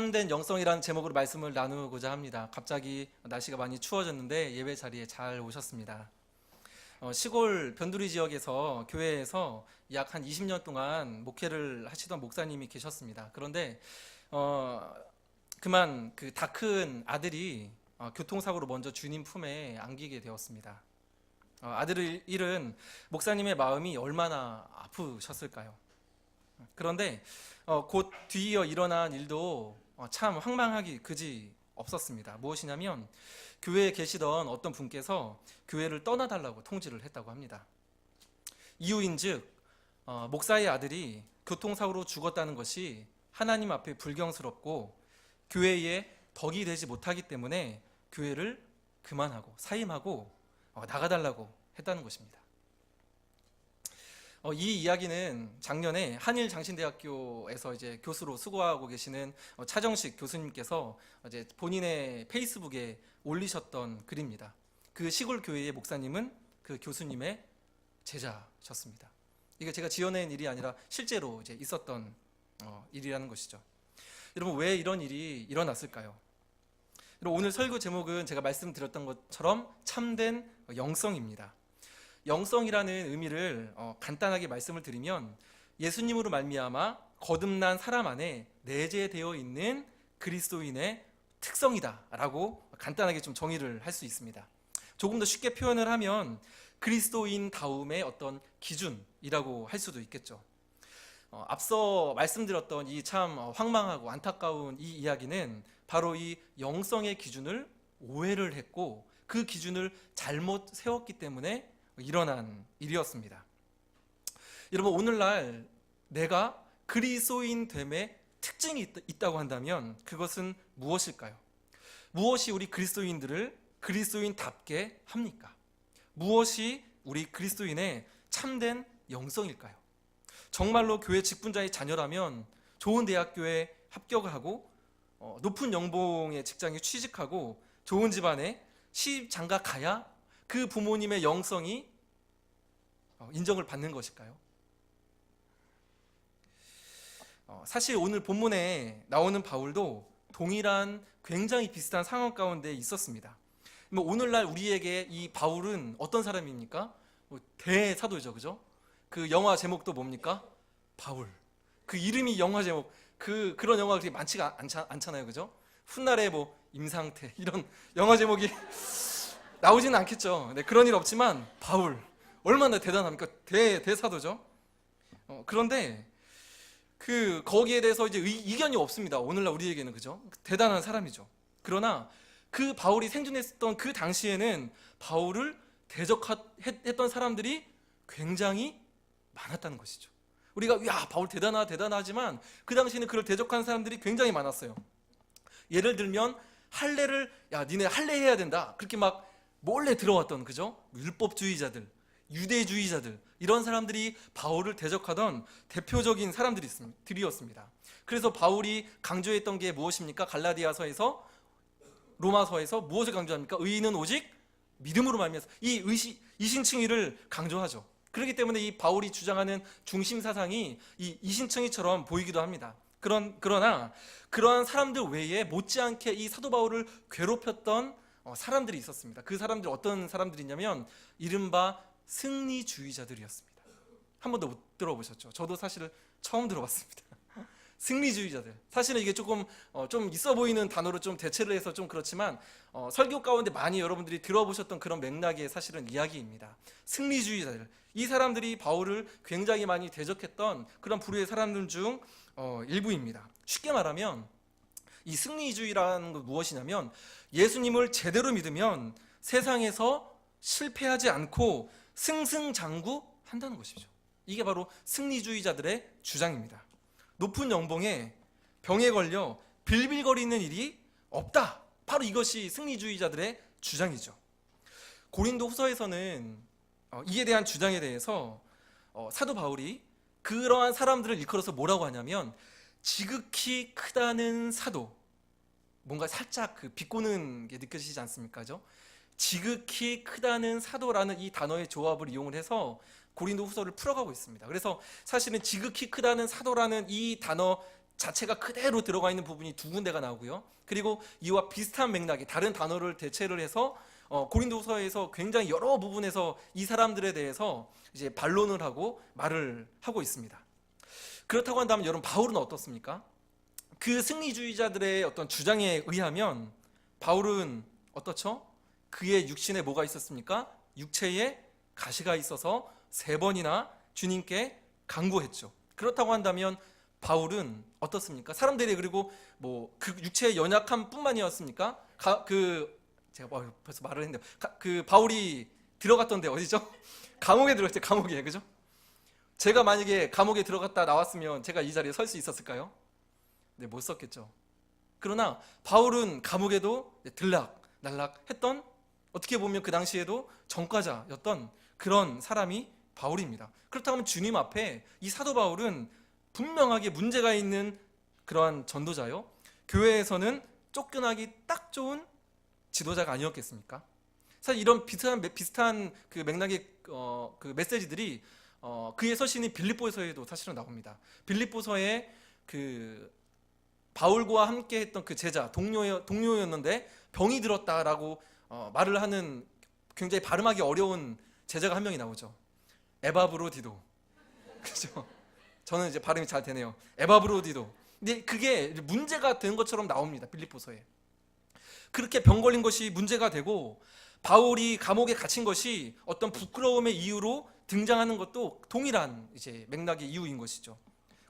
참된 영성이라는 제목으로 말씀을 나누고자 합니다. 갑자기 날씨가 많이 추워졌는데 예배 자리에 잘 오셨습니다. 시골 변두리 지역에서 교회에서 약 한 20년 동안 목회를 하시던 목사님이 계셨습니다. 그런데 그만 그 다 큰 아들이 교통사고로 먼저 주님 품에 안기게 되었습니다. 아들을 잃은 목사님의 마음이 얼마나 아프셨을까요? 그런데 곧 뒤이어 일어난 일도 참 황망하기 그지 없었습니다. 무엇이냐면 교회에 계시던 어떤 분께서 교회를 떠나달라고 통지를 했다고 합니다. 이유인즉 목사의 아들이 교통사고로 죽었다는 것이 하나님 앞에 불경스럽고 교회에 덕이 되지 못하기 때문에 교회를 그만하고 사임하고 나가달라고 했다는 것입니다. 이 이야기는 작년에 한일장신대학교에서 이제 교수로 수고하고 계시는 차정식 교수님께서 이제 본인의 페이스북에 올리셨던 글입니다. 그 시골 교회의 목사님은 그 교수님의 제자셨습니다. 이게 제가 지어낸 일이 아니라 실제로 이제 있었던 일이라는 것이죠. 여러분, 왜 이런 일이 일어났을까요? 여러분, 오늘 설교 제목은 제가 말씀드렸던 것처럼 참된 영성입니다. 영성이라는 의미를 간단하게 말씀을 드리면 예수님으로 말미암아 거듭난 사람 안에 내재되어 있는 그리스도인의 특성이다라고 간단하게 좀 정의를 할 수 있습니다. 조금 더 쉽게 표현을 하면 그리스도인다움의 어떤 기준이라고 할 수도 있겠죠. 앞서 말씀드렸던 이 참 황망하고 안타까운 이 이야기는 바로 이 영성의 기준을 오해를 했고 그 기준을 잘못 세웠기 때문에 일어난 일이었습니다. 여러분, 오늘날 내가 그리스도인 됨의 특징이 있다고 한다면 그것은 무엇일까요? 무엇이 우리 그리스도인들을 그리스도인답게 합니까? 무엇이 우리 그리스도인의 참된 영성일까요? 정말로 교회 직분자의 자녀라면 좋은 대학교에 합격을 하고 높은 연봉의 직장에 취직하고 좋은 집안에 시집장가 가야 그 부모님의 영성이 인정을 받는 것일까요? 사실 오늘 본문에 나오는 바울도 동일한 굉장히 비슷한 상황 가운데 있었습니다. 오늘날 우리에게 이 바울은 어떤 사람입니까? 대사도죠, 그죠? 그 영화 제목도 뭡니까? 바울. 그 이름이 영화 제목, 그런 영화가 그렇게 많지가 않잖아요, 그죠? 훗날에 뭐 임상태 이런 영화 제목이 나오지는 않겠죠. 네, 그런 일 없지만 바울 얼마나 대단합니까? 대사도죠. 그런데 거기에 대해서 이제 이견이 없습니다. 오늘날 우리에게는, 그죠? 대단한 사람이죠. 그러나 그 바울이 생존했던 그 당시에는 바울을 대적했던 사람들이 굉장히 많았다는 것이죠. 우리가 야, 바울 대단하지만 그 당시에는 그를 대적한 사람들이 굉장히 많았어요. 예를 들면 할례를 야, 니네 할례 해야 된다, 그렇게 막 몰래 들어왔던, 그죠? 율법주의자들, 유대주의자들, 이런 사람들이 바울을 대적하던 대표적인 사람들이었습니다. 그래서 바울이 강조했던 게 무엇입니까? 갈라디아서에서, 로마서에서 무엇을 강조합니까? 의인은 오직 믿음으로 말미암아서, 이 이신칭의를 강조하죠. 그렇기 때문에 이 바울이 주장하는 중심 사상이 이 이신칭의처럼 보이기도 합니다. 그러나 그러한 사람들 외에 못지않게 이 사도 바울을 괴롭혔던 사람들이 있었습니다. 그 사람들이 어떤 사람들이냐면 이른바 승리주의자들이었습니다. 한 번도 못 들어보셨죠? 저도 사실 처음 들어봤습니다. 승리주의자들. 사실은 이게 조금 좀 있어 보이는 단어로 좀 대체를 해서 좀 그렇지만 설교 가운데 많이 여러분들이 들어보셨던 그런 맥락의 사실은 이야기입니다. 승리주의자들. 이 사람들이 바울을 굉장히 많이 대적했던 그런 부류의 사람들 중 일부입니다. 쉽게 말하면 이 승리주의라는 건 무엇이냐면 예수님을 제대로 믿으면 세상에서 실패하지 않고 승승장구한다는 것이죠. 이게 바로 승리주의자들의 주장입니다. 높은 연봉에 병에 걸려 빌빌거리는 일이 없다. 바로 이것이 승리주의자들의 주장이죠. 고린도 후서에서는 이에 대한 주장에 대해서 사도 바울이 그러한 사람들을 일컬어서 뭐라고 하냐면 지극히 크다는 사도, 뭔가 살짝 비꼬는 게 느껴지지 않습니까? 그죠? 지극히 크다는 사도라는 이 단어의 조합을 이용을 해서 고린도 후서를 풀어가고 있습니다. 그래서 사실은 지극히 크다는 사도라는 이 단어 자체가 그대로 들어가 있는 부분이 두 군데가 나오고요. 그리고 이와 비슷한 맥락이 다른 단어를 대체를 해서 고린도서에서 굉장히 여러 부분에서 이 사람들에 대해서 이제 반론을 하고 말을 하고 있습니다. 그렇다고 한다면 여러분, 바울은 어떻습니까? 그 승리주의자들의 어떤 주장에 의하면 바울은 어떻죠? 그의 육신에 뭐가 있었습니까? 육체에 가시가 있어서 3번이나 주님께 간구했죠. 그렇다고 한다면 바울은 어떻습니까? 사람들이 그리고 뭐 그 육체의 연약함 뿐만이었습니까? 제가 벌써 말을 했는데 그 바울이 들어갔던 데 어디죠? 감옥에 들어갔죠. 감옥에. 그죠? 제가 만약에 감옥에 들어갔다 나왔으면 제가 이 자리에 설 수 있었을까요? 네, 못 썼겠죠. 그러나 바울은 감옥에도 들락날락 했던, 어떻게 보면 그 당시에도 전과자였던 그런 사람이 바울입니다. 그렇다면 주님 앞에 이 사도 바울은 분명하게 문제가 있는 그러한 전도자요, 교회에서는 쫓겨나기 딱 좋은 지도자가 아니었겠습니까? 사실 이런 비슷한 그 맥락의 그 메시지들이 그의 서신인 빌립보서에도 사실은 나옵니다. 빌립보서에 그 바울과 함께 했던 그 제자 동료였는데 병이 들었다라고 말을 하는 굉장히 발음하기 어려운 제자가 한 명이 나오죠. 에바브로디도. 그죠? 저는 이제 발음이 잘 되네요. 에바브로디도. 근데 그게 문제가 된 것처럼 나옵니다. 빌립보서에. 그렇게 병 걸린 것이 문제가 되고 바울이 감옥에 갇힌 것이 어떤 부끄러움의 이유로 등장하는 것도 동일한 이제 맥락의 이유인 것이죠.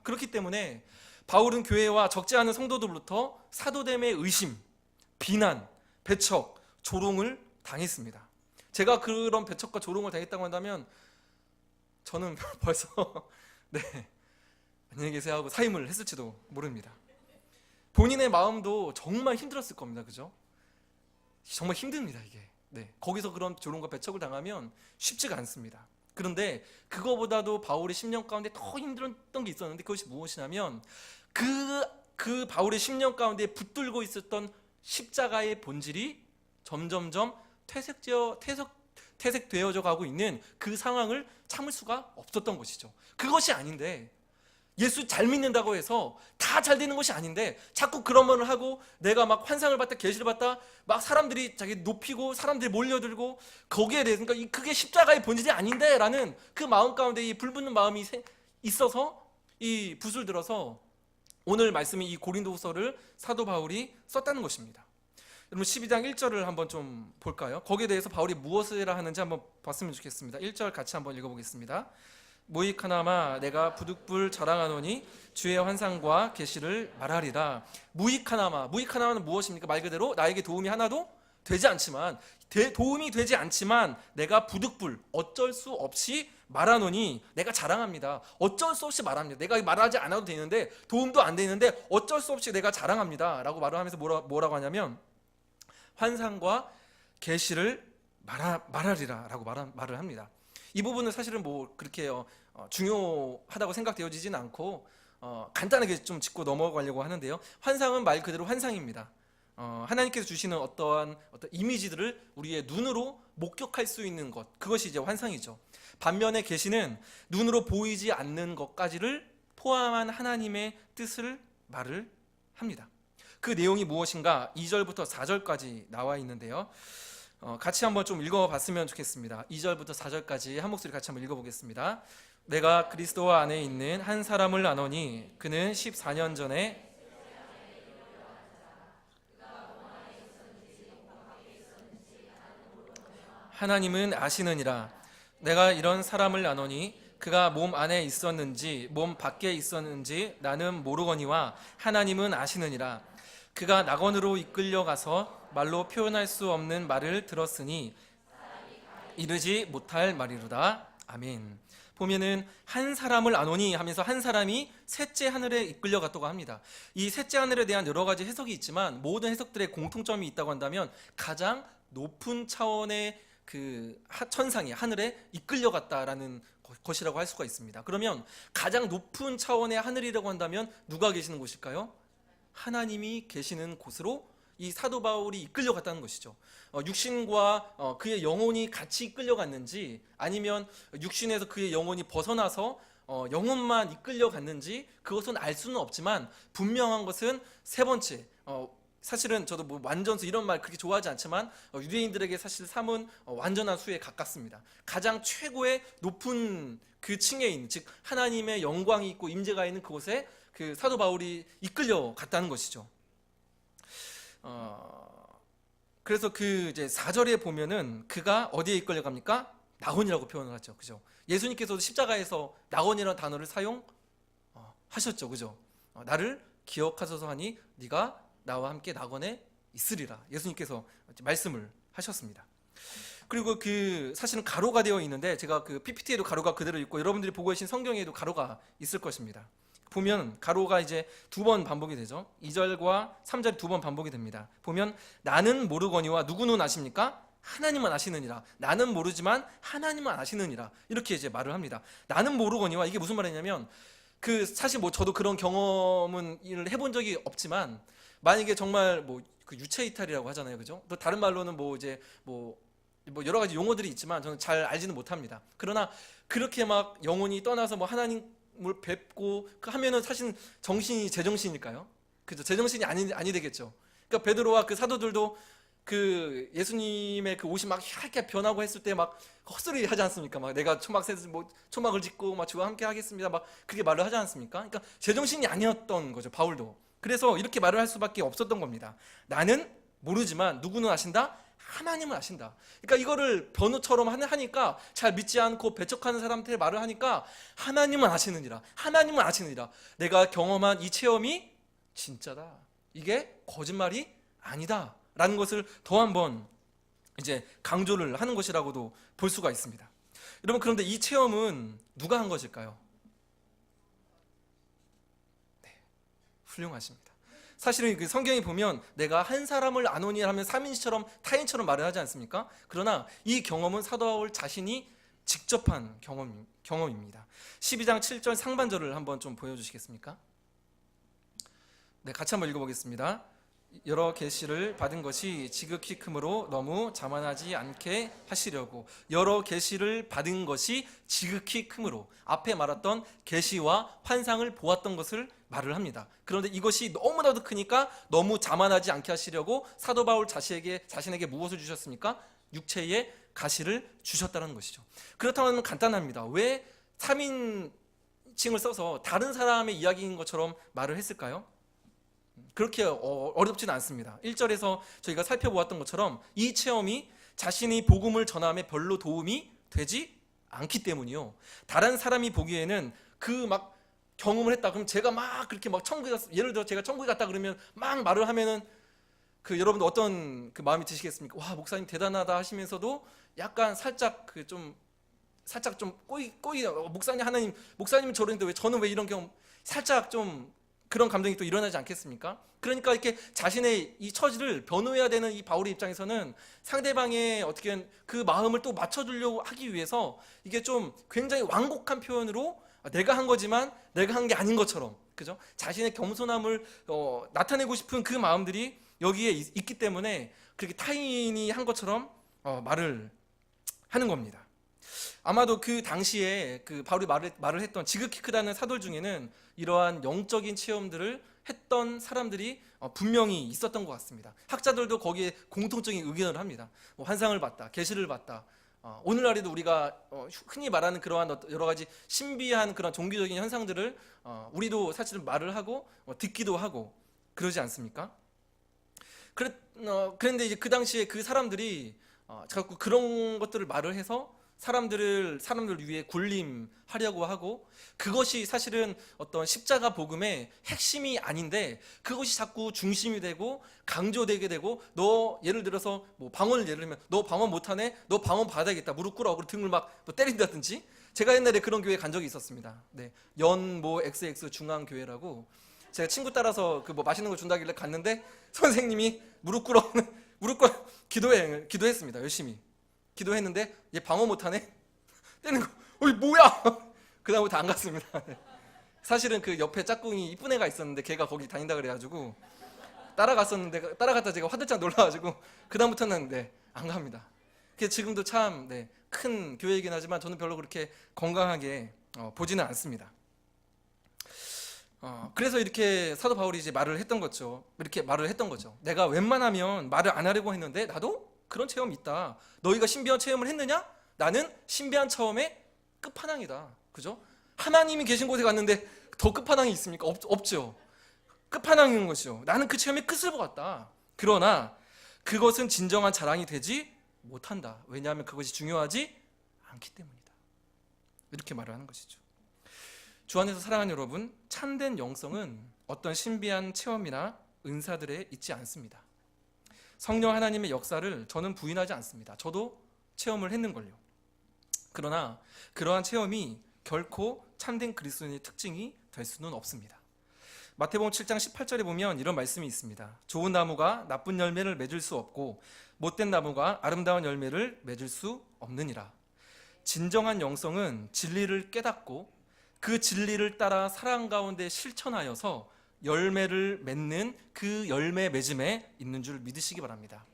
그렇기 때문에 바울은 교회와 적지 않은 성도들로부터 사도됨의 의심, 비난, 배척, 조롱을 당했습니다. 제가 그런 배척과 조롱을 당했다고 한다면 저는 벌써 네, 안녕히 계세요 하고 사임을 했을지도 모릅니다. 본인의 마음도 정말 힘들었을 겁니다. 그죠? 정말 힘듭니다, 이게. 네, 거기서 그런 조롱과 배척을 당하면 쉽지가 않습니다. 그런데 그거보다도 바울의 심령 가운데 더 힘들었던 게 있었는데, 그것이 무엇이냐면 그 바울의 심령 가운데 붙들고 있었던 십자가의 본질이 점점점 퇴색되어져 가고 있는 그 상황을 참을 수가 없었던 것이죠. 그것이 아닌데, 예수 잘 믿는다고 해서 다 잘 되는 것이 아닌데 자꾸 그런 말을 하고, 내가 막 환상을 봤다, 계시를 봤다, 막 사람들이 자기 높이고 사람들이 몰려들고 거기에 대해서, 그러니까 그게 십자가의 본질이 아닌데 라는 그 마음 가운데 이 불붙는 마음이 있어서 이 붓을 들어서 오늘 말씀이 이 고린도후서를 사도 바울이 썼다는 것입니다. 여러분, 12장 1절을 한번 좀 볼까요? 거기에 대해서 바울이 무엇을 하는지 한번 봤으면 좋겠습니다. 1절 같이 한번 읽어보겠습니다. 무익하나마 내가 부득불 자랑하노니 주의 환상과 계시를 말하리라. 무익하나마는 무엇입니까? 말 그대로 나에게 도움이 하나도 되지 않지만, 도움이 되지 않지만 내가 부득불, 어쩔 수 없이 말하노니, 내가 자랑합니다. 어쩔 수 없이 말합니다. 내가 말하지 않아도 되는데, 도움도 안 되는데 어쩔 수 없이 내가 자랑합니다 라고 말을 하면서 뭐라고 하냐면, 환상과 계시를 말하리라 라고 말을 합니다. 이 부분은 사실은 뭐 그렇게 중요하다고 생각되어지지는 않고 간단하게 좀 짚고 넘어가려고 하는데요. 환상은 말 그대로 환상입니다. 하나님께서 주시는 어떤 이미지들을 우리의 눈으로 목격할 수 있는 것, 그것이 이제 환상이죠. 반면에 계시는 눈으로 보이지 않는 것까지를 포함한 하나님의 뜻을 말을 합니다. 그 내용이 무엇인가 2절부터 4절까지 나와 있는데요. 같이 한번 좀 읽어봤으면 좋겠습니다. 2절부터 4절까지 한 목소리 같이 한번 읽어보겠습니다. 내가 그리스도 안에 있는 한 사람을 아노니 그는 14년 전에 하나님은 아시느니라. 내가 이런 사람을 아노니 그가 몸 안에 있었는지 몸 밖에 있었는지 나는 모르거니와 하나님은 아시느니라. 그가 낙원으로 이끌려가서 말로 표현할 수 없는 말을 들었으니 이르지 못할 말이로다. 아멘. 보면은 한 사람을 아노니 하면서 한 사람이 셋째 하늘에 이끌려갔다고 합니다. 이 셋째 하늘에 대한 여러 가지 해석이 있지만 모든 해석들의 공통점이 있다고 한다면 가장 높은 차원의 그 천상이 하늘에 이끌려갔다라는 것이라고 할 수가 있습니다. 그러면 가장 높은 차원의 하늘이라고 한다면 누가 계시는 곳일까요? 하나님이 계시는 곳으로 이 사도 바울이 이끌려갔다는 것이죠. 육신과 그의 영혼이 같이 이끌려갔는지, 아니면 육신에서 그의 영혼이 벗어나서 영혼만 이끌려 갔는지 그것은 알 수는 없지만 분명한 것은 세 번째, 사실은 저도 뭐 완전수 이런 말 그렇게 좋아하지 않지만 유대인들에게 사실 삶은 완전한 수에 가깝습니다. 가장 최고의 높은 그 층에 있는, 즉 하나님의 영광이 있고 임재가 있는 그곳에 그 사도 바울이 이끌려 갔다는 것이죠. 그래서 그 이제 4절에 보면은 그가 어디에 이끌려 갑니까? 낙원이라고 표현을 하죠. 그죠? 예수님께서도 십자가에서 낙원이라는 단어를 사용하셨죠. 그죠? 나를 기억하소서 하니 네가 나와 함께 낙원에 있으리라. 예수님께서 말씀을 하셨습니다. 그리고 그 사실은 가로가 되어 있는데 제가 그 PPT에도 가로가 그대로 있고 여러분들이 보고 계신 성경에도 가로가 있을 것입니다. 보면 가로가 이제 두 번 반복이 되죠. 2절과 3절이 두 번 반복이 됩니다. 보면 나는 모르거니와 누구는 아십니까? 하나님만 아시느니라. 나는 모르지만 하나님만 아시느니라. 이렇게 이제 말을 합니다. 나는 모르거니와 이게 무슨 말이냐면 그 사실 뭐 저도 그런 경험은 해본 적이 없지만 만약에 정말 뭐 그 유체 이탈이라고 하잖아요. 그죠? 또 다른 말로는 뭐 이제 뭐 여러 가지 용어들이 있지만 저는 잘 알지는 못합니다. 그러나 그렇게 막 영혼이 떠나서 뭐 하나님을 뵙고 하면은 사실 정신이 제정신일까요? 그죠? 제정신이 아니 되겠죠. 그러니까 베드로와 그 사도들도 그 예수님의 그 옷이 막 얇게 변하고 했을 때 막 헛소리 하지 않습니까? 막 내가 초막을 짓고 막 주와 함께 하겠습니다. 막 그렇게 말을 하지 않습니까? 그러니까 제정신이 아니었던 거죠, 바울도. 그래서 이렇게 말을 할 수밖에 없었던 겁니다. 나는 모르지만 누구는 아신다? 하나님은 아신다. 그러니까 이거를 변호처럼 하니까 잘 믿지 않고 배척하는 사람한테 말을 하니까 하나님은 아시느니라. 하나님은 아시느니라. 내가 경험한 이 체험이 진짜다. 이게 거짓말이 아니다. 라는 것을 더 한번 이제 강조를 하는 것이라고도 볼 수가 있습니다. 여러분, 그런데 이 체험은 누가 한 것일까요? 네, 훌륭하십니다. 사실은 그 성경에 보면 내가 한 사람을 아노니 하면 삼인시처럼 타인처럼 말을 하지 않습니까? 그러나 이 경험은 사도 바울 자신이 직접 한 경험입니다. 12장 7절 상반절을 한번 좀 보여주시겠습니까? 네, 같이 한번 읽어보겠습니다. 여러 계시를 받은 것이 지극히 크므로 너무 자만하지 않게 하시려고. 여러 계시를 받은 것이 지극히 크므로, 앞에 말했던 계시와 환상을 보았던 것을 말을 합니다. 그런데 이것이 너무나도 크니까 너무 자만하지 않게 하시려고 사도 바울 자신에게 무엇을 주셨습니까? 육체의 가시를 주셨다는 것이죠. 그렇다면 간단합니다. 왜 3인칭을 써서 다른 사람의 이야기인 것처럼 말을 했을까요? 그렇게 어렵지는 않습니다. 1절에서 저희가 살펴보았던 것처럼 이 체험이 자신이 복음을 전함에 별로 도움이 되지 않기 때문이요. 다른 사람이 보기에는 그 막 경험을 했다. 그럼 제가 막 그렇게 막 천국에 갔, 예를 들어 제가 천국에 갔다 그러면 막 말을 하면은 그 여러분들 어떤 그 마음이 드시겠습니까? 와, 목사님 대단하다 하시면서도 약간 살짝 좀 꼬이 목사님 하나님 목사님은 저러는데 왜 저는 왜 이런 경험, 살짝 좀 그런 감정이 또 일어나지 않겠습니까? 그러니까 이렇게 자신의 이 처지를 변호해야 되는 이 바울의 입장에서는 상대방의 어떻게 그 마음을 또 맞춰주려고 하기 위해서 이게 좀 굉장히 완곡한 표현으로 내가 한 거지만 내가 한 게 아닌 것처럼, 그죠? 자신의 겸손함을 나타내고 싶은 그 마음들이 여기에 있기 때문에 그렇게 타인이 한 것처럼 말을 하는 겁니다. 아마도 그 당시에 그 바울이 말을 했던 지극히 크다는 사돌 중에는 이러한 영적인 체험들을 했던 사람들이 분명히 있었던 것 같습니다. 학자들도 거기에 공통적인 의견을 합니다. 뭐 환상을 봤다, 계시를 봤다. 오늘날에도 우리가 흔히 말하는 그러한 여러 가지 신비한 그런 종교적인 현상들을 우리도 사실은 말을 하고 듣기도 하고 그러지 않습니까? 그런데 이제 그 당시에 그 사람들이 자꾸 그런 것들을 말을 해서 사람들 위해 군림하려고 하고, 그것이 사실은 어떤 십자가 복음의 핵심이 아닌데 그것이 자꾸 중심이 되고 강조되게 되고, 너 예를 들어서 뭐 방언을 예를 들면 너 방언 못하네? 너 방언 받아야겠다. 무릎 꿇어. 그리고 등을 막 때린다든지. 제가 옛날에 그런 교회 간 적이 있었습니다. 네, 연모 XX 중앙교회라고. 제가 친구 따라서 그 뭐 맛있는 거 준다길래 갔는데 선생님이 무릎 꿇어 기도했습니다. 열심히 기도했는데 얘 방어 못하네? 때는 거. 어이 뭐야? 그 다음부터 안 갔습니다. 사실은 그 옆에 짝꿍이 이쁜 애가 있었는데 걔가 거기 다닌다 그래가지고 따라갔었는데, 따라갔다 제가 화들짝 놀라가지고 그 다음부터는 안 갑니다. 그래서 지금도 참 큰 교회이긴 하지만 저는 별로 그렇게 건강하게 보지는 않습니다. 그래서 이렇게 사도 바울이 이제 말을 했던 거죠. 이렇게 말을 했던 거죠. 내가 웬만하면 말을 안 하려고 했는데 나도 그런 체험이 있다. 너희가 신비한 체험을 했느냐? 나는 신비한 체험의 끝판왕이다. 그죠? 하나님이 계신 곳에 갔는데 더 끝판왕이 있습니까? 없죠. 끝판왕인 것이죠. 나는 그 체험의 끝을 보았다. 그러나 그것은 진정한 자랑이 되지 못한다. 왜냐하면 그것이 중요하지 않기 때문이다. 이렇게 말을 하는 것이죠. 주 안에서 사랑하는 여러분, 참된 영성은 어떤 신비한 체험이나 은사들에 있지 않습니다. 성령 하나님의 역사를 저는 부인하지 않습니다. 저도 체험을 했는걸요. 그러나 그러한 체험이 결코 참된 그리스도인의 특징이 될 수는 없습니다. 마태복음 7장 18절에 보면 이런 말씀이 있습니다. 좋은 나무가 나쁜 열매를 맺을 수 없고 못된 나무가 아름다운 열매를 맺을 수 없느니라. 진정한 영성은 진리를 깨닫고 그 진리를 따라 사랑 가운데 실천하여서 열매를 맺는 그 열매 맺음에 있는 줄 믿으시기 바랍니다.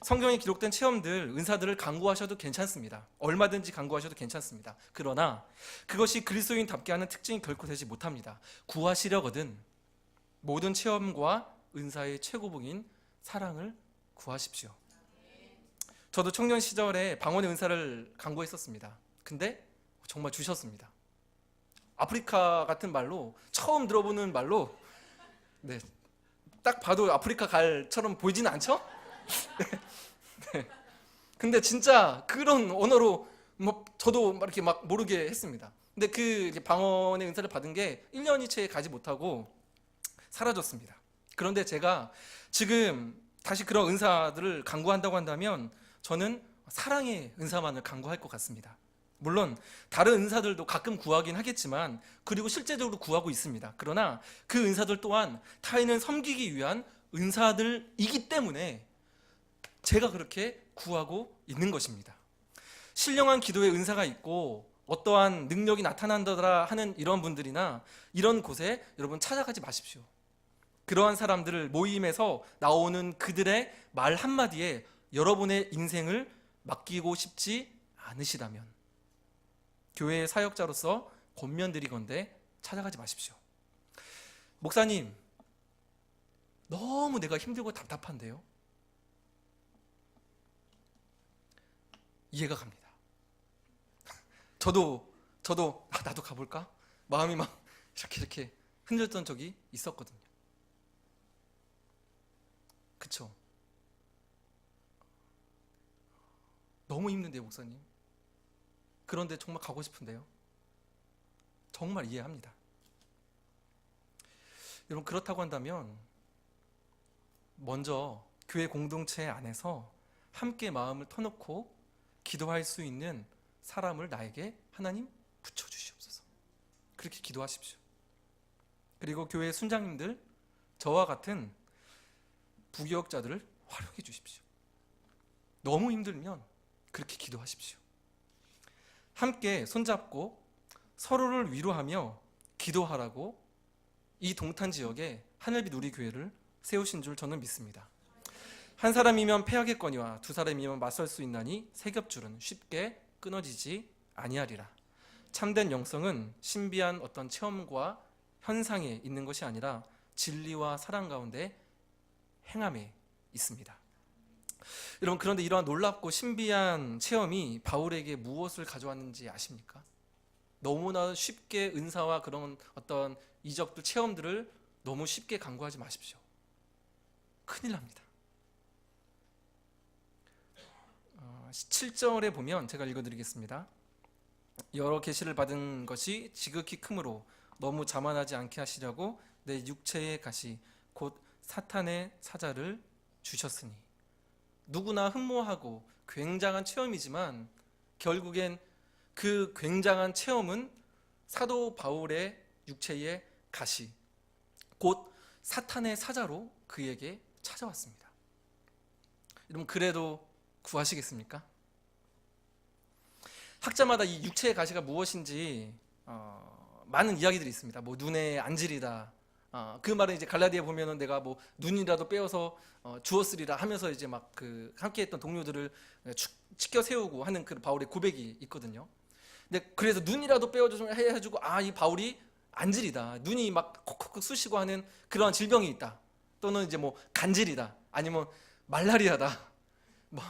성경에 기록된 체험들, 은사들을 강구하셔도 괜찮습니다. 얼마든지 강구하셔도 괜찮습니다. 그러나 그것이 그리스도인답게 하는 특징이 결코 되지 못합니다. 구하시려거든 모든 체험과 은사의 최고봉인 사랑을 구하십시오. 저도 청년 시절에 방언의 은사를 강구했었습니다. 근데 정말 주셨습니다. 아프리카 같은 말로, 처음 들어보는 말로, 네, 딱 봐도 아프리카 갈처럼 보이지는 않죠? 네. 근데 진짜 그런 언어로 저도 이렇게 막 모르게 했습니다. 근데 그 방언의 은사를 받은 게 1년이 채 가지 못하고 사라졌습니다. 그런데 제가 지금 다시 그런 은사들을 강구한다고 한다면 저는 사랑의 은사만을 강구할 것 같습니다. 물론 다른 은사들도 가끔 구하긴 하겠지만, 그리고 실제적으로 구하고 있습니다. 그러나 그 은사들 또한 타인을 섬기기 위한 은사들이기 때문에 제가 그렇게 구하고 있는 것입니다. 신령한 기도의 은사가 있고 어떠한 능력이 나타난다더라 하는 이런 분들이나 이런 곳에 여러분 찾아가지 마십시오. 그러한 사람들을 모임에서 나오는 그들의 말 한마디에 여러분의 인생을 맡기고 싶지 않으시다면 교회의 사역자로서 권면드리건대 찾아가지 마십시오. 목사님, 너무 내가 힘들고 답답한데요. 이해가 갑니다. 저도 나도 가볼까? 마음이 막 이렇게 흔들렸던 적이 있었거든요. 그쵸? 너무 힘든데요, 목사님. 그런데 정말 가고 싶은데요. 정말 이해합니다. 여러분, 그렇다고 한다면 먼저 교회 공동체 안에서 함께 마음을 터놓고 기도할 수 있는 사람을 나에게 하나님 붙여주시옵소서. 그렇게 기도하십시오. 그리고 교회 순장님들, 저와 같은 부교역자들을 활용해 주십시오. 너무 힘들면 그렇게 기도하십시오. 함께 손잡고 서로를 위로하며 기도하라고 이 동탄 지역에 하늘빛 우리교회를 세우신 줄 저는 믿습니다. 한 사람이면 패하겠거니와 두 사람이면 맞설 수 있나니 세 겹줄은 쉽게 끊어지지 아니하리라. 참된 영성은 신비한 어떤 체험과 현상에 있는 것이 아니라 진리와 사랑 가운데 행함에 있습니다. 여러분, 그런데 이러한 놀랍고 신비한 체험이 바울에게 무엇을 가져왔는지 아십니까? 너무나 쉽게 은사와 그런 어떤 이적들, 체험들을 너무 쉽게 강구하지 마십시오. 큰일 납니다. 7절에 보면 제가 읽어드리겠습니다. 여러 계시를 받은 것이 지극히 크므로 너무 자만하지 않게 하시려고 내 육체의 가시 곧 사탄의 사자를 주셨으니. 누구나 흠모하고 굉장한 체험이지만 결국엔 그 굉장한 체험은 사도 바울의 육체의 가시 곧 사탄의 사자로 그에게 찾아왔습니다. 여러분, 그래도 구하시겠습니까? 학자마다 이 육체의 가시가 무엇인지 많은 이야기들이 있습니다. 뭐 눈의 안질이다. 그 말은 이제 갈라디아에 보면은 내가 뭐 눈이라도 빼어서 주었으리라 하면서 이제 막 그 함께했던 동료들을 치켜 세우고 하는 그 바울의 고백이 있거든요. 근데 그래서 눈이라도 빼어주면 해가지고 이 바울이 안질이다, 눈이 막 콕콕 쑤시고 하는 그런 질병이 있다, 또는 이제 뭐 간질이다, 아니면 말라리아다. 뭐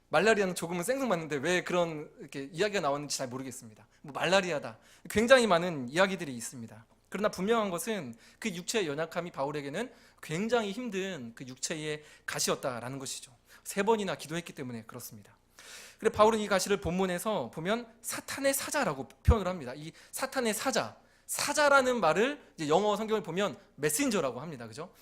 말라리아는 조금은 생뚱맞는데 왜 그런 이렇게 이야기가 나왔는지 잘 모르겠습니다. 뭐 말라리아다, 굉장히 많은 이야기들이 있습니다. 그러나 분명한 것은 그 육체의 연약함이 바울에게는 굉장히 힘든 그 육체의 가시였다라는 것이죠. 3번이나 기도했기 때문에 그렇습니다. 그래 바울은 이 가시를 본문에서 보면 사탄의 사자라고 표현을 합니다. 이 사탄의 사자라는 말을 이제 영어 성경을 보면 메신저라고 합니다. 그죠?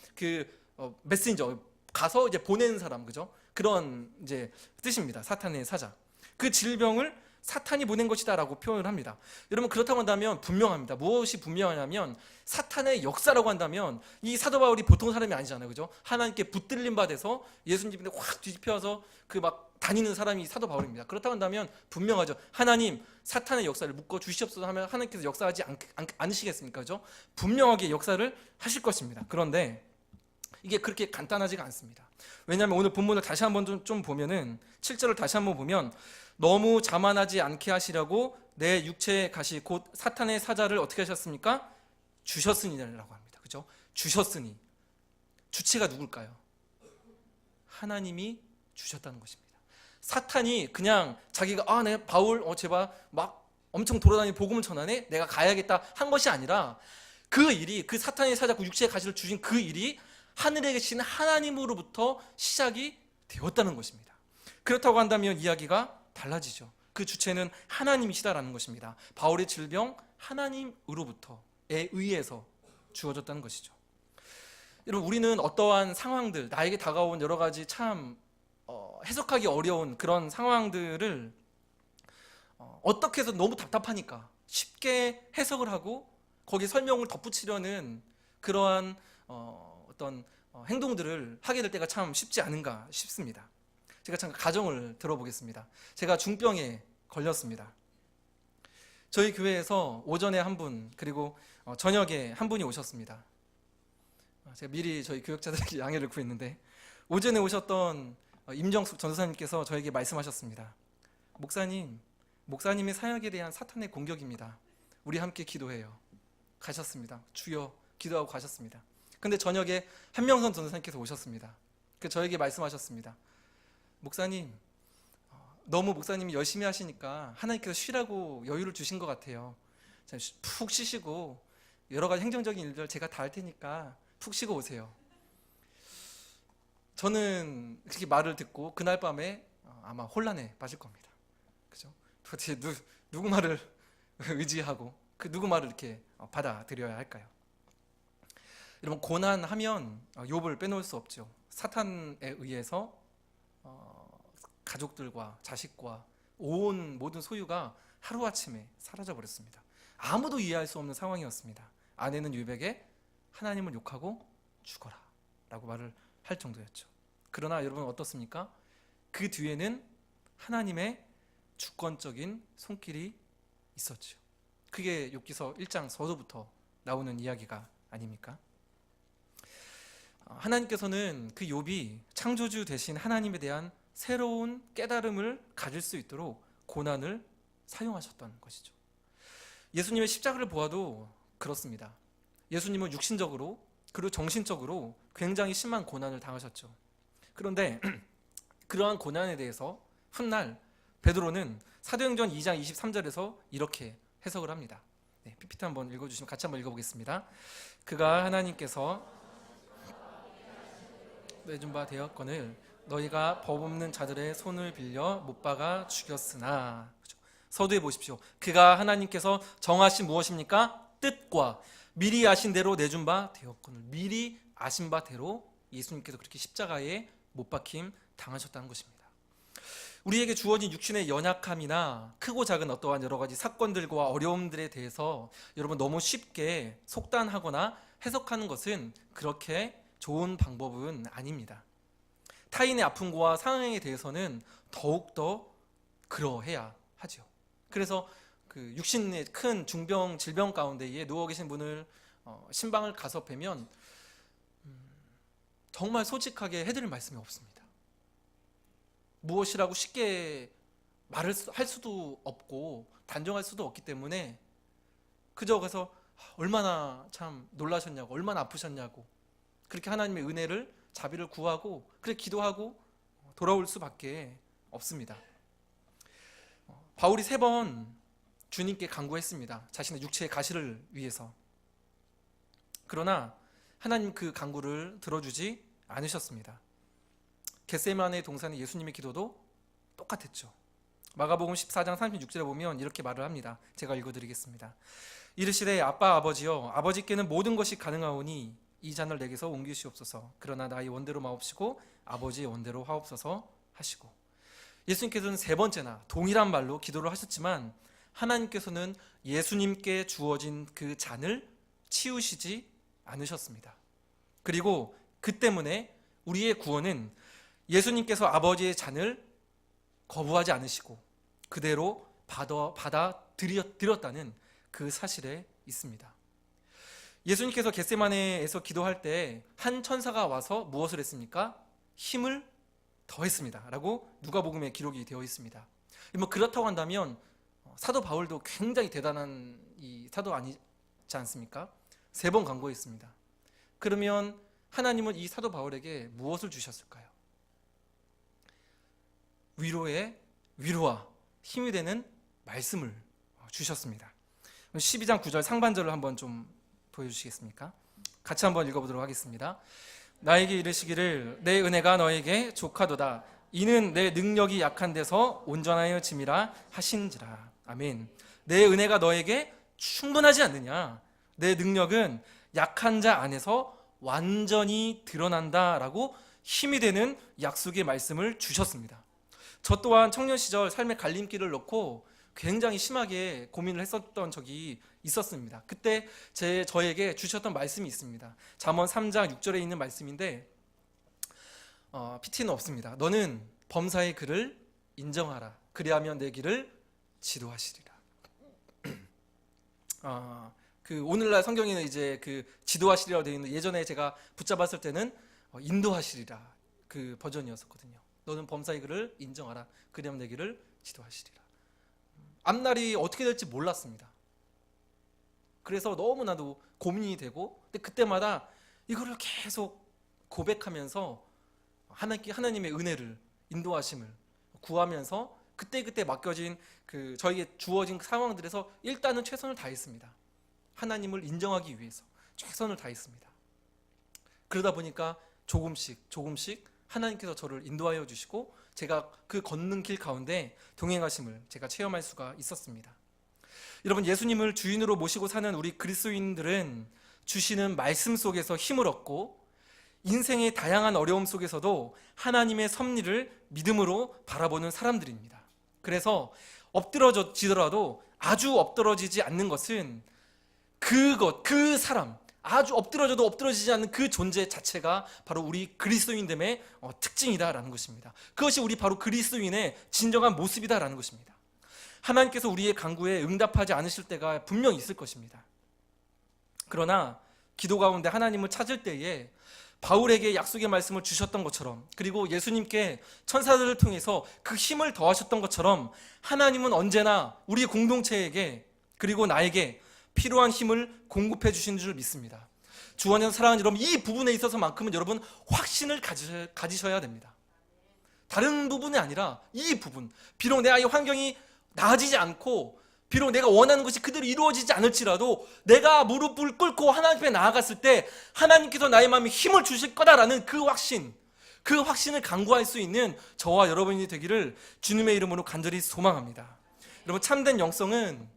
메신저, 가서 이제 보내는 사람, 그죠? 그런 이제 뜻입니다. 사탄의 사자. 그 질병을 사탄이 보낸 것이다라고 표현을 합니다. 여러분, 그렇다고 한다면 분명합니다. 무엇이 분명하냐면 사탄의 역사라고 한다면 이 사도 바울이 보통 사람이 아니잖아요. 그죠? 하나님께 붙들림 받아서 예수님께 확 뒤집혀서 그 막 다니는 사람이 사도 바울입니다. 그렇다고 한다면 분명하죠. 하나님, 사탄의 역사를 묶어 주시옵소서 하면 하나님께서 역사하지 않으시겠습니까? 그죠? 분명하게 역사를 하실 것입니다. 그런데 이게 그렇게 간단하지가 않습니다. 왜냐하면 오늘 본문을 다시 한번 좀 보면은 7절을 다시 한번 보면 너무 자만하지 않게 하시려고 내 육체의 가시 곧 사탄의 사자를 어떻게 하셨습니까? 주셨으니라고 합니다. 그죠? 주셨으니. 주체가 누굴까요? 하나님이 주셨다는 것입니다. 사탄이 그냥 자기가 내가 바울 제발 막 엄청 돌아다니는 복음을 전하네, 내가 가야겠다 한 것이 아니라 그 일이, 그 사탄의 사자, 그 육체의 가시를 주신 그 일이 하늘에 계신 하나님으로부터 시작이 되었다는 것입니다. 그렇다고 한다면 이야기가 달라지죠. 그 주체는 하나님이시다라는 것입니다. 바울의 질병, 하나님으로부터에 의해서 주어졌다는 것이죠. 여러분, 우리는 어떠한 상황들, 나에게 다가온 여러 가지 참 해석하기 어려운 그런 상황들을 어떻게 해서 너무 답답하니까 쉽게 해석을 하고 거기에 설명을 덧붙이려는 그러한 어떤 행동들을 하게 될 때가 참 쉽지 않은가 싶습니다. 제가 잠깐 가정을 들어보겠습니다. 제가 중병에 걸렸습니다. 저희 교회에서 오전에 한 분, 그리고 저녁에 한 분이 오셨습니다. 제가 미리 저희 교역자들에게 양해를 구했는데, 오전에 오셨던 임정숙 전도사님께서 저에게 말씀하셨습니다. 목사님의 사역에 대한 사탄의 공격입니다. 우리 함께 기도해요. 가셨습니다. 주여 기도하고 가셨습니다. 근데 저녁에 한명선 전도사님께서 오셨습니다. 저에게 말씀하셨습니다. 목사님, 너무 목사님이 열심히 하시니까 하나님께서 쉬라고 여유를 주신 것 같아요. 푹 쉬시고 여러 가지 행정적인 일들 제가 다 할 테니까 푹 쉬고 오세요. 저는 그렇게 말을 듣고 그날 밤에 아마 혼란에 빠질 겁니다. 그죠? 도대체 누구 말을 의지하고 그 누구 말을 이렇게 받아들여야 할까요? 여러분, 고난하면 욥을 빼놓을 수 없죠. 사탄에 의해서 가족들과 자식과 온 모든 소유가 하루아침에 사라져버렸습니다. 아무도 이해할 수 없는 상황이었습니다. 아내는 욥에게 하나님을 욕하고 죽어라 라고 말을 할 정도였죠. 그러나 여러분 어떻습니까? 그 뒤에는 하나님의 주권적인 손길이 있었죠. 그게 욥기서 1장 서두부터 나오는 이야기가 아닙니까? 하나님께서는 그 욥이 창조주 되신 하나님에 대한 새로운 깨달음을 가질 수 있도록 고난을 사용하셨던 것이죠. 예수님의 십자가를 보아도 그렇습니다. 예수님은 육신적으로 그리고 정신적으로 굉장히 심한 고난을 당하셨죠. 그런데 그러한 고난에 대해서 훗날 베드로는 사도행전 2장 23절에서 이렇게 해석을 합니다. PPT 한번 읽어주시면 같이 한번 읽어보겠습니다. 그가 하나님께서 내준 바 되었거늘 너희가 법 없는 자들의 손을 빌려 못 박아 죽였으나. 그렇죠? 서두에 보십시오. 그가 하나님께서 정하신 무엇입니까? 뜻과 미리 아신 대로 내준 바 되었거늘. 미리 아신 바대로 예수님께서 그렇게 십자가에 못 박힘 당하셨다는 것입니다. 우리에게 주어진 육신의 연약함이나 크고 작은 어떠한 여러 가지 사건들과 어려움들에 대해서 여러분 너무 쉽게 속단하거나 해석하는 것은 그렇게 좋은 방법은 아닙니다. 타인의 아픔과 상황에 대해서는 더욱더 그러해야 하죠. 그래서 그 육신의 큰 중병, 질병 가운데에 누워 계신 분을 신방을 가서 뵈면 정말 솔직하게 해드릴 말씀이 없습니다. 무엇이라고 쉽게 할 수도 없고 단정할 수도 없기 때문에 그저 그래서 얼마나 참 놀라셨냐고, 얼마나 아프셨냐고, 그렇게 하나님의 은혜를, 자비를 구하고 그렇게 기도하고 돌아올 수밖에 없습니다. 바울이 3번 주님께 간구했습니다. 자신의 육체의 가시를 위해서. 그러나 하나님 그 간구를 들어주지 않으셨습니다. 겟세마네 동산의 예수님의 기도도 똑같았죠. 마가복음 14장 36절에 보면 이렇게 말을 합니다. 제가 읽어드리겠습니다. 이르시되 아빠 아버지여, 아버지께는 모든 것이 가능하오니 이 잔을 내게서 옮기시옵소서. 그러나 나의 원대로 마옵시고 아버지의 원대로 하옵소서 하시고, 예수님께서는 3번째나 동일한 말로 기도를 하셨지만 하나님께서는 예수님께 주어진 그 잔을 치우시지 않으셨습니다. 그리고 그 때문에 우리의 구원은 예수님께서 아버지의 잔을 거부하지 않으시고 그대로 받아들였다는 그 사실에 있습니다. 예수님께서 겟세마네에서 기도할 때 한 천사가 와서 무엇을 했습니까? 힘을 더했습니다 라고 누가복음에 기록이 되어 있습니다. 뭐 그렇다고 한다면 사도 바울도 굉장히 대단한 이 사도 아니지 않습니까? 3번 간구했습니다. 그러면 하나님은 이 사도 바울에게 무엇을 주셨을까요? 위로와 힘이 되는 말씀을 주셨습니다. 12장 9절 상반절을 한번 좀 보여주시겠습니까? 같이 한번 읽어보도록 하겠습니다. 나에게 이르시기를 내 은혜가 너에게 족하도다. 이는 내 능력이 약한 데서 온전하여 짐이라 하신지라. 아멘. 내 은혜가 너에게 충분하지 않느냐? 내 능력은 약한 자 안에서 완전히 드러난다라고 힘이 되는 약속의 말씀을 주셨습니다. 저 또한 청년 시절 삶의 갈림길을 놓고 굉장히 심하게 고민을 했었던 적이 있었습니다. 그때 저에게 주셨던 말씀이 있습니다. 잠언 3장 6절에 있는 말씀인데 PT는 없습니다. 너는 범사의 글을 인정하라. 그리하면 내 길을 지도하시리라. 그 오늘날 성경에는 이제 그 지도하시리라고 되어 있는, 예전에 제가 붙잡았을 때는 인도하시리라 그 버전이었었거든요. 너는 범사의 글을 인정하라. 그리하면 내 길을 지도하시리라. 앞날이 어떻게 될지 몰랐습니다. 그래서 너무나도 고민이 되고, 근데 그때마다 이거를 계속 고백하면서 하나님의 은혜를, 인도하심을 구하면서 그때 맡겨진 그 저에게 주어진 상황들에서 일단은 최선을 다했습니다. 하나님을 인정하기 위해서 최선을 다했습니다. 그러다 보니까 조금씩 하나님께서 저를 인도하여 주시고 제가 그 걷는 길 가운데 동행하심을 제가 체험할 수가 있었습니다. 여러분, 예수님을 주인으로 모시고 사는 우리 그리스도인들은 주시는 말씀 속에서 힘을 얻고 인생의 다양한 어려움 속에서도 하나님의 섭리를 믿음으로 바라보는 사람들입니다. 그래서 엎드러지더라도 아주 엎드러지지 않는 것은 그 사람, 아주 엎드러져도 엎드러지지 않는 그 존재 자체가 바로 우리 그리스도인됨의 특징이다라는 것입니다. 그것이 우리 바로 그리스도인의 진정한 모습이다라는 것입니다. 하나님께서 우리의 간구에 응답하지 않으실 때가 분명히 있을 것입니다. 그러나 기도 가운데 하나님을 찾을 때에 바울에게 약속의 말씀을 주셨던 것처럼, 그리고 예수님께 천사들을 통해서 그 힘을 더하셨던 것처럼 하나님은 언제나 우리 공동체에게 그리고 나에게 필요한 힘을 공급해 주시는 줄 믿습니다. 주 안에서 사랑하는 여러분, 이 부분에 있어서만큼은 여러분 확신을 가지셔야 됩니다. 다른 부분이 아니라 이 부분, 비록 내가 이 환경이 나아지지 않고 비록 내가 원하는 것이 그대로 이루어지지 않을지라도 내가 무릎을 꿇고 하나님 앞에 나아갔을 때 하나님께서 나의 마음에 힘을 주실 거다라는 그 확신을 간구할 수 있는 저와 여러분이 되기를 주님의 이름으로 간절히 소망합니다. 여러분, 참된 영성은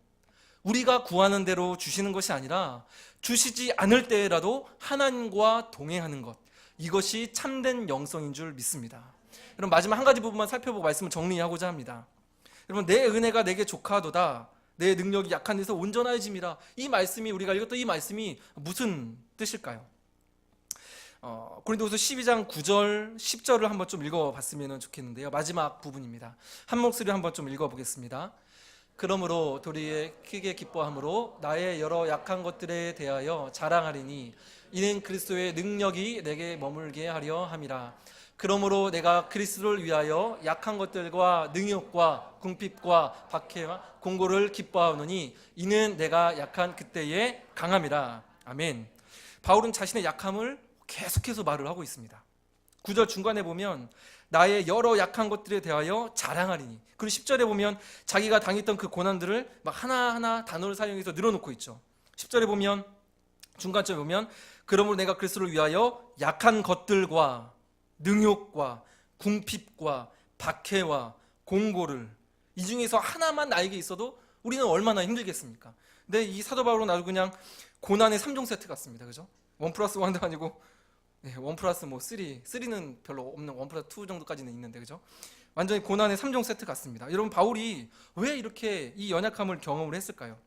우리가 구하는 대로 주시는 것이 아니라 주시지 않을 때라도 하나님과 동행하는 것, 이것이 참된 영성인 줄 믿습니다. 여러분, 마지막 한 가지 부분만 살펴보고 말씀을 정리하고자 합니다. 여러분, 내 은혜가 내게 족하도다. 내 능력이 약한 데서 온전하여짐이라. 이 말씀이, 우리가 읽었던 이 말씀이 무슨 뜻일까요? 고린도후서 12장 9절 10절을 한번 좀 읽어봤으면 좋겠는데요. 마지막 부분입니다. 한 목소리 한번 좀 읽어보겠습니다. 그러므로 도리에 크게 기뻐함으로 나의 여러 약한 것들에 대하여 자랑하리니 이는 그리스도의 능력이 내게 머물게 하려 함이라. 그러므로 내가 그리스도를 위하여 약한 것들과 능욕과 궁핍과 박해와 공고를 기뻐하노니 이는 내가 약한 그때의 강함이라. 아멘. 바울은 자신의 약함을 계속해서 말을 하고 있습니다. 9절 중간에 보면 나의 여러 약한 것들에 대하여 자랑하리니, 그리고 10절에 보면 자기가 당했던 그 고난들을 막 하나하나 단어를 사용해서 늘어놓고 있죠. 10절에 보면, 중간쯤에 보면 그러므로 내가 그리스도를 위하여 약한 것들과 능욕과 궁핍과 박해와 공고를, 이 중에서 하나만 나에게 있어도 우리는 얼마나 힘들겠습니까? 근데 이 사도 바울은 아주 그냥 고난의 3종 세트 같습니다. 그죠? 1+1도 아니고 1+3는 별로 없는 1+2 정도까지는 있는데, 그죠? 완전히 고난의 3종 세트 같습니다. 여러분, 바울이 왜 이렇게 이 연약함을 경험을 했을까요?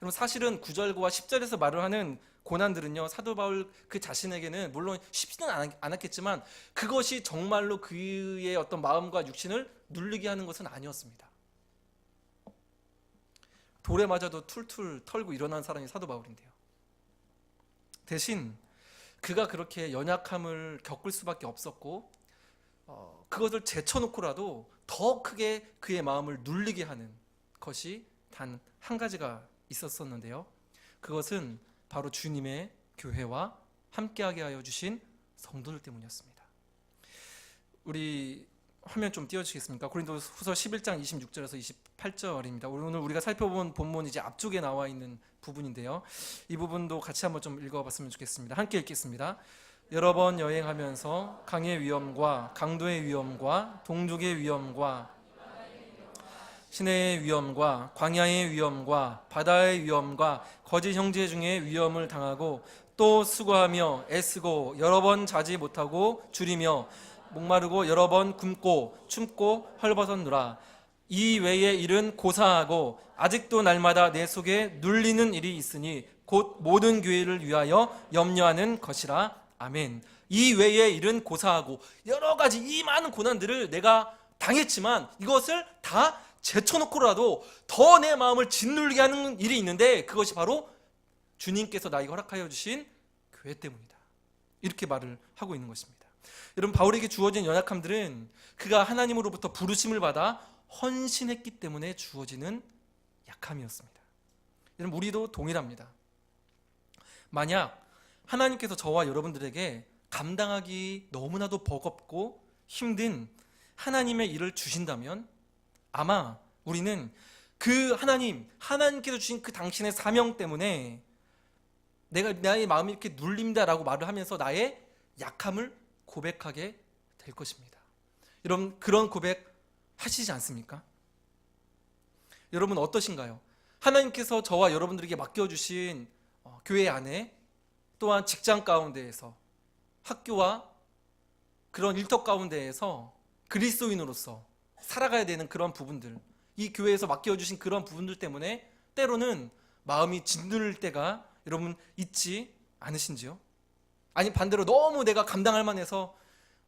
여러분, 사실은 9절과 10절에서 말을 하는 고난들은요, 사도 바울 그 자신에게는 물론 쉽지는 않았겠지만 그것이 정말로 그의 어떤 마음과 육신을 눌리게 하는 것은 아니었습니다. 돌에 맞아도 툴툴 털고 일어난 사람이 사도 바울인데요. 대신 그가 그렇게 연약함을 겪을 수밖에 없었고, 그것을 제쳐놓고라도 더 크게 그의 마음을 눌리게 하는 것이 단 한 가지가 있었었는데요. 그것은 바로 주님의 교회와 함께하게 하여 주신 성도들 때문이었습니다. 우리 화면 좀 띄워주시겠습니까? 고린도후서 11장 26절에서 28절입니다. 오늘 우리가 살펴본 본문 이제 앞쪽에 나와 있는 부분인데요. 이 부분도 같이 한번 좀 읽어봤으면 좋겠습니다. 함께 읽겠습니다. 여러 번 여행하면서 강의 위험과 강도의 위험과 동족의 위험과 시내의 위험과 광야의 위험과 바다의 위험과 거짓 형제 중에 위험을 당하고 또 수고하며 애쓰고 여러 번 자지 못하고 줄이며 목마르고 여러 번 굶고 춤고 헐벗었노라. 이 외의 일은 고사하고 아직도 날마다 내 속에 눌리는 일이 있으니 곧 모든 교회를 위하여 염려하는 것이라. 아멘. 이 외의 일은 고사하고, 여러 가지 이 많은 고난들을 내가 당했지만 이것을 다 제쳐놓고라도 더 내 마음을 짓눌리게 하는 일이 있는데, 그것이 바로 주님께서 나에게 허락하여 주신 교회 때문이다. 이렇게 말을 하고 있는 것입니다. 여러분, 바울에게 주어진 연약함들은 그가 하나님으로부터 부르심을 받아 헌신했기 때문에 주어지는 약함이었습니다. 여러분, 우리도 동일합니다. 만약 하나님께서 저와 여러분들에게 감당하기 너무나도 버겁고 힘든 하나님의 일을 주신다면 아마 우리는 그 하나님께서 주신 그 당신의 사명 때문에 나의 마음이 이렇게 눌린다라고 말을 하면서 나의 약함을 고백하게 될 것입니다. 여러분, 그런 고백 하시지 않습니까? 여러분 어떠신가요? 하나님께서 저와 여러분들에게 맡겨주신 교회 안에, 또한 직장 가운데에서, 학교와 그런 일터 가운데에서 그리스도인으로서 살아가야 되는 그런 부분들, 이 교회에서 맡겨주신 그런 부분들 때문에 때로는 마음이 짓눌릴 때가 여러분 있지 않으신지요? 아니 반대로 너무 내가 감당할 만해서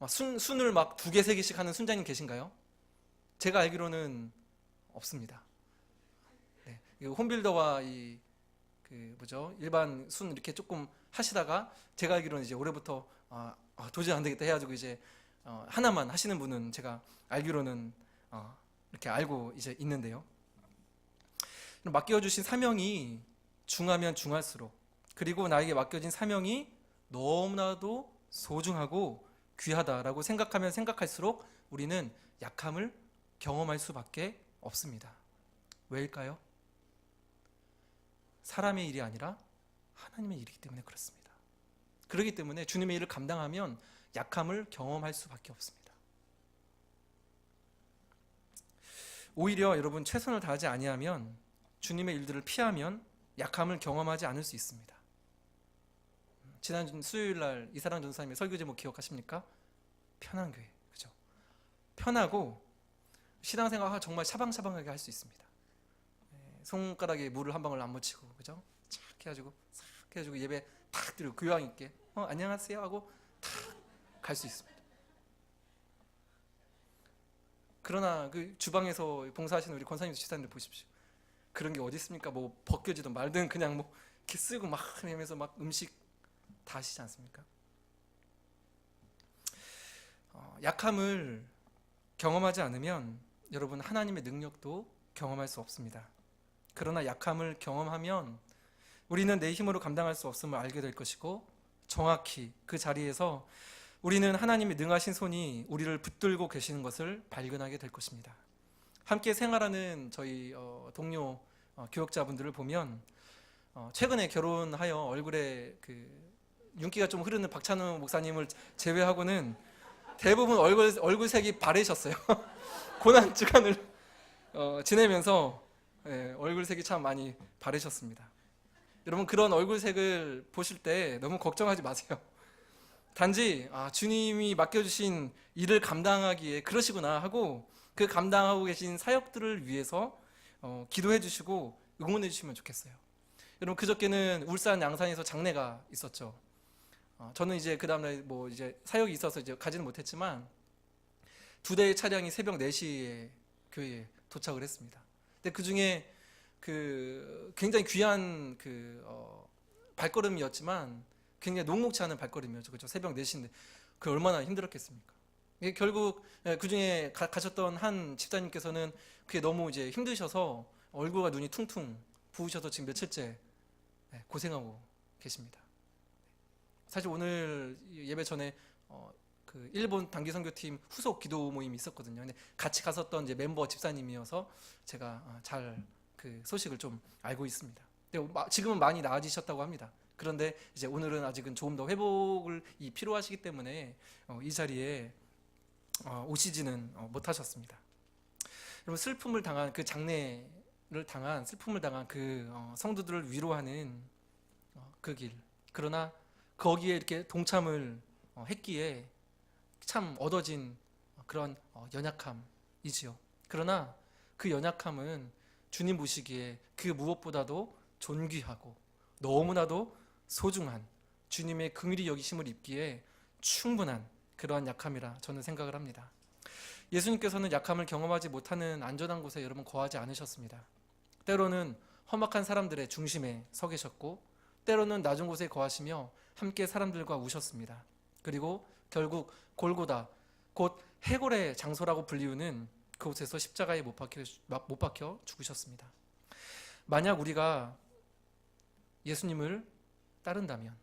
순을 막 2개, 3개씩 하는 순자님 계신가요? 제가 알기로는 없습니다. 네, 홈빌더와 일반 순 이렇게 조금 하시다가 제가 알기로는 이제 올해부터 도저히 안 되겠다 해가지고 이제 하나만 하시는 분은 제가 알기로는 이렇게 알고 이제 있는데요. 맡겨주신 사명이 중하면 중할수록, 그리고 나에게 맡겨진 사명이 너무나도 소중하고 귀하다라고 생각하면 생각할수록 우리는 약함을 경험할 수밖에 없습니다. 왜일까요? 사람의 일이 아니라 하나님의 일이기 때문에 그렇습니다. 그렇기 때문에 주님의 일을 감당하면 약함을 경험할 수밖에 없습니다. 오히려 여러분, 최선을 다하지 아니하면, 주님의 일들을 피하면 약함을 경험하지 않을 수 있습니다. 지난 수요일날 이사랑 전사님의 설교 제목 기억하십니까? 편한 교회, 그죠? 편하고 신앙생활 정말 샤방샤방하게 할 수 있습니다. 손가락에 물을 한 방울 안 묻히고, 그죠? 착 해가지고 예배 탁 드리고 교양 있게 안녕하세요 하고 탁 갈 수 있습니다. 그러나 그 주방에서 봉사하시는 우리 권사님 지사님들 보십시오. 그런 게 어디 있습니까? 뭐 벗겨지든 말든 그냥 뭐 이렇게 쓰고 막 하면서 막 음식 다 하시지 않습니까? 약함을 경험하지 않으면 여러분 하나님의 능력도 경험할 수 없습니다. 그러나 약함을 경험하면 우리는 내 힘으로 감당할 수 없음을 알게 될 것이고 정확히 그 자리에서 우리는 하나님의 능하신 손이 우리를 붙들고 계시는 것을 발견하게 될 것입니다. 함께 생활하는 저희 동료 교역자분들을 보면 최근에 결혼하여 얼굴에 그 윤기가 좀 흐르는 박찬우 목사님을 제외하고는 대부분 얼굴색이 바래셨어요. 고난 주간을 지내면서 얼굴색이 참 많이 바래셨습니다. 여러분 그런 얼굴색을 보실 때 너무 걱정하지 마세요. 단지 주님이 맡겨주신 일을 감당하기에 그러시구나 하고 그 감당하고 계신 사역들을 위해서 기도해 주시고 응원해 주시면 좋겠어요. 여러분 그저께는 울산 양산에서 장례가 있었죠. 저는 이제 그 다음날 뭐 이제 사역이 있어서 이제 가지는 못했지만 2대의 차량이 새벽 4시에 교회에 도착을 했습니다. 근데 그 중에 그 굉장히 귀한 발걸음이었지만 굉장히 녹록치 않은 발걸음이었죠. 그렇죠? 새벽 4시인데 그 얼마나 힘들었겠습니까? 결국 그 중에 가셨던 한 집사님께서는 그게 너무 이제 힘드셔서 얼굴과 눈이 퉁퉁 부으셔서 지금 며칠째 고생하고 계십니다. 사실 오늘 예배 전에 그 일본 단기 선교팀 후속 기도 모임이 있었거든요. 근데 같이 갔었던 이제 멤버 집사님이어서 제가 잘 그 소식을 좀 알고 있습니다. 근데 지금은 많이 나아지셨다고 합니다. 그런데 이제 오늘은 아직은 조금 더 회복을 필요하시기 때문에 이 자리에 오시지는 못하셨습니다. 여러분 슬픔을 당한 그 장례를 당한 슬픔을 당한 그 성도들을 위로하는 그 길. 그러나 거기에 이렇게 동참을 했기에 참 얻어진 그런 연약함이지요. 그러나 그 연약함은 주님 보시기에 그 무엇보다도 존귀하고 너무나도 소중한 주님의 긍휼히 여기심을 입기에 충분한 그러한 약함이라 저는 생각을 합니다. 예수님께서는 약함을 경험하지 못하는 안전한 곳에 여러분 거하지 않으셨습니다. 때로는 험악한 사람들의 중심에 서 계셨고 때로는 낮은 곳에 거하시며 함께 사람들과 우셨습니다. 그리고 결국 골고다 곧 해골의 장소라고 불리우는 그곳에서 십자가에 못 박혀 죽으셨습니다. 만약 우리가 예수님을 따른다면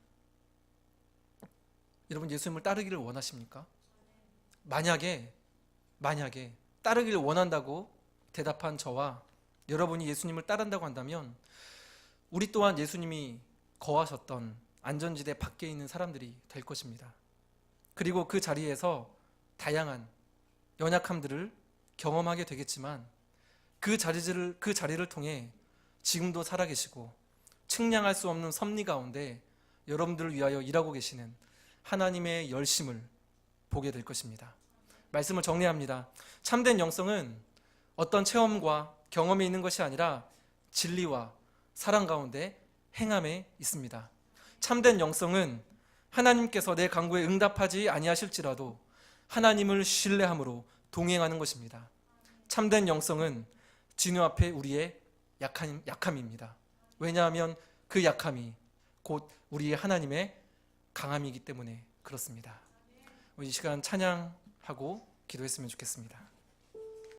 여러분 예수님을 따르기를 원하십니까? 만약에 따르기를 원한다고 대답한 저와 여러분이 예수님을 따른다고 한다면 우리 또한 예수님이 거하셨던 안전지대 밖에 있는 사람들이 될 것입니다. 그리고 그 자리에서 다양한 연약함들을 경험하게 되겠지만 그 자리를 통해 지금도 살아계시고 측량할 수 없는 섭리 가운데 여러분들을 위하여 일하고 계시는 하나님의 열심을 보게 될 것입니다. 말씀을 정리합니다. 참된 영성은 어떤 체험과 경험이 있는 것이 아니라 진리와 사랑 가운데 행함에 있습니다. 참된 영성은 하나님께서 내 간구에 응답하지 아니하실지라도 하나님을 신뢰함으로 동행하는 것입니다. 참된 영성은 진노 앞에 우리의 약함입니다. 왜냐하면 그 약함이 곧 우리의 하나님의 강함이기 때문에 그렇습니다. 이 시간 찬양하고 기도했으면 좋겠습니다.